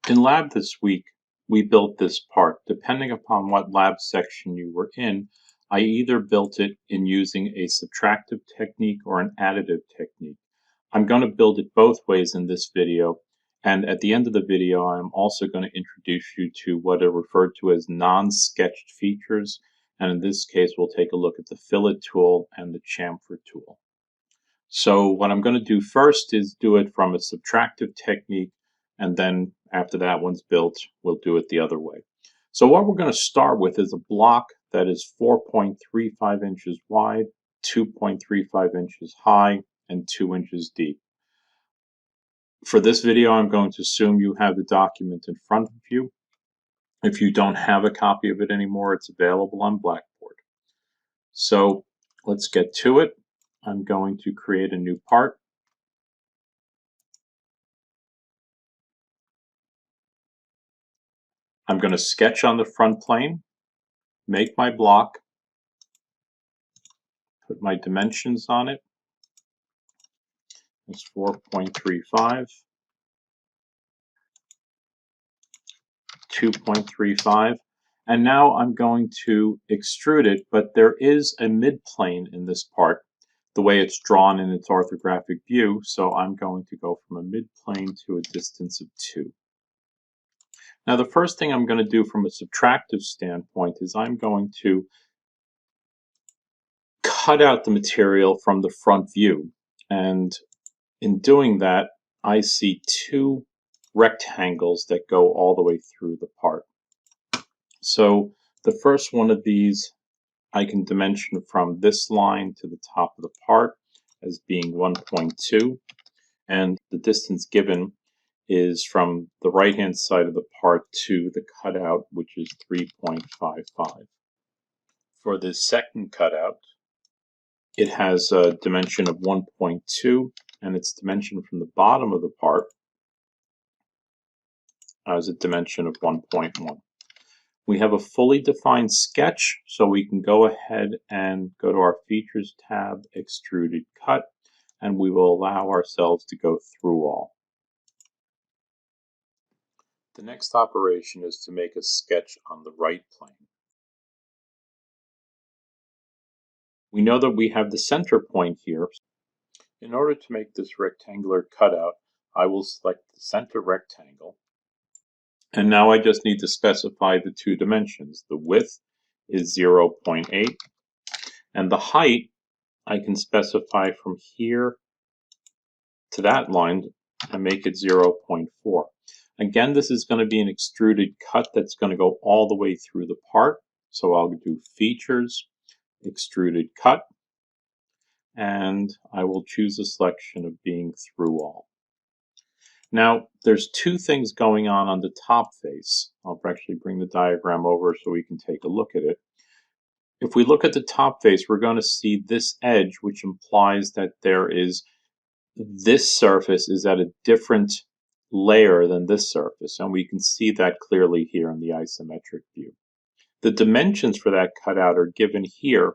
In lab this week, we built this part. Depending upon what lab section you were in, I either built it in using a subtractive technique or an additive technique. I'm going to build it both ways in this video, and at the end of the video, I'm also going to introduce you to what are referred to as non-sketched features, and in this case, we'll take a look at the fillet tool and the chamfer tool. So what I'm going to do first is do it from a subtractive technique, and then after that one's built, we'll do it the other way. So what we're going to start with is a block that is 4.35 inches wide, 2.35 inches high, and 2 inches deep. For this video, I'm going to assume you have the document in front of you. If you don't have a copy of it anymore, it's available on Blackboard. So let's get to it. I'm going to create a new part. I'm going to sketch on the front plane, make my block, put my dimensions on it. It's 4.35, 2.35, and now I'm going to extrude it, but there is a midplane in this part, the way it's drawn in its orthographic view, so I'm going to go from a midplane to a distance of 2. Now the first thing I'm going to do from a subtractive standpoint is I'm going to cut out the material from the front view, and in doing that I see 2 rectangles that go all the way through the part. So the first one of these I can dimension from this line to the top of the part as being 1.2, and the distance given is from the right hand side of the part to the cutout, which is 3.55. For this second cutout, it has a dimension of 1.2, and its dimension from the bottom of the part has a dimension of 1.1. We have a fully defined sketch, so we can go ahead and go to our Features tab, Extruded Cut, and we will allow ourselves to go through all. The next operation is to make a sketch on the right plane. We know that we have the center point here. In order to make this rectangular cutout, I will select the center rectangle. And now I just need to specify the 2 dimensions. The width is 0.8, and the height I can specify from here to that line and make it 0.4. Again, this is going to be an extruded cut that's going to go all the way through the part. So I'll do Features, Extruded Cut, and I will choose a selection of being through all. Now, there's 2 things going on the top face. I'll actually bring the diagram over so we can take a look at it. If we look at the top face, we're going to see this edge, which implies that this surface is at a different layer than this surface, and we can see that clearly here in the isometric view. The dimensions for that cutout are given here.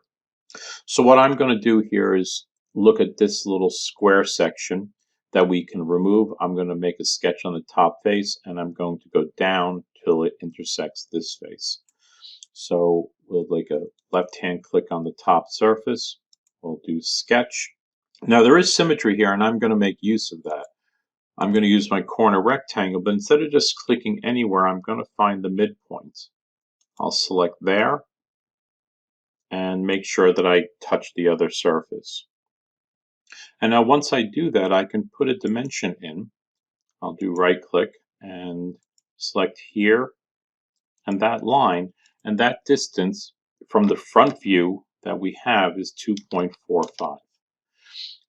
So what I'm going to do here is look at this little square section that we can remove. I'm going to make a sketch on the top face, and I'm going to go down till it intersects this face. So we'll make a left-hand click on the top surface. We'll do Sketch. Now there is symmetry here, and I'm going to make use of that. I'm going to use my corner rectangle, but instead of just clicking anywhere, I'm going to find the midpoint. I'll select there and make sure that I touch the other surface. And now once I do that, I can put a dimension in. I'll do right click and select here and that line, and that distance from the front view that we have is 2.45.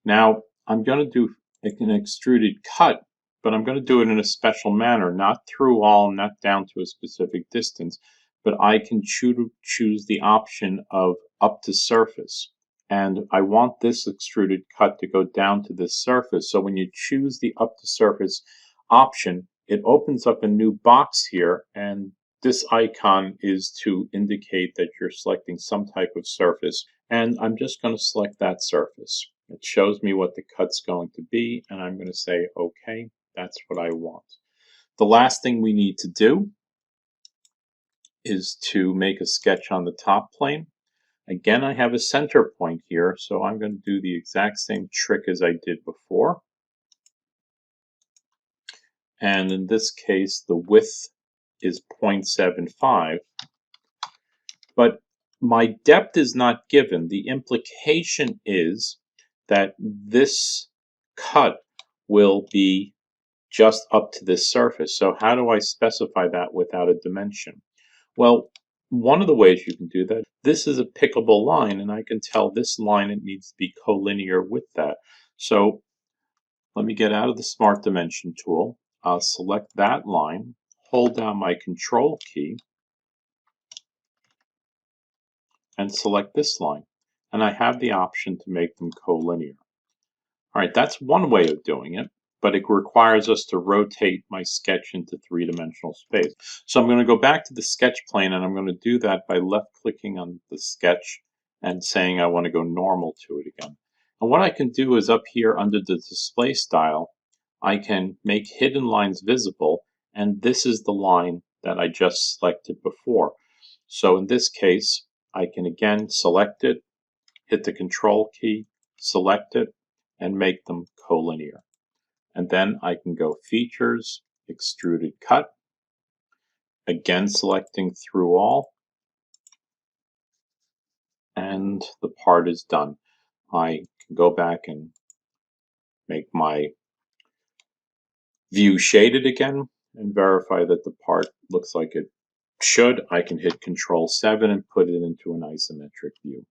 Now I'm going to do an extruded cut, but I'm going to do it in a special manner, not through all, not down to a specific distance, but I can choose the option of up to surface. And I want this extruded cut to go down to this surface. So when you choose the up to surface option, it opens up a new box here, and this icon is to indicate that you're selecting some type of surface. And I'm just going to select that surface. It shows me what the cut's going to be, and I'm going to say, okay, that's what I want. The last thing we need to do is to make a sketch on the top plane. Again, I have a center point here, so I'm going to do the exact same trick as I did before. And in this case, the width is 0.75, but my depth is not given. The implication is that this cut will be just up to this surface. So how do I specify that without a dimension? Well, one of the ways you can do that, this is a pickable line, and I can tell this line it needs to be collinear with that. So let me get out of the Smart Dimension tool. I'll select that line, hold down my Control key, and select this line. And I have the option to make them collinear. All right, that's one way of doing it, but it requires us to rotate my sketch into three-dimensional space. So I'm going to go back to the sketch plane, and I'm going to do that by left-clicking on the sketch and saying I want to go normal to it again. And what I can do is up here under the display style, I can make hidden lines visible, and this is the line that I just selected before. So in this case, I can again select it, hit the Control key, select it, and make them collinear. And then I can go Features, Extruded Cut, again selecting Through All, and the part is done. I can go back and make my view shaded again and verify that the part looks like it should. I can hit Control 7 and put it into an isometric view.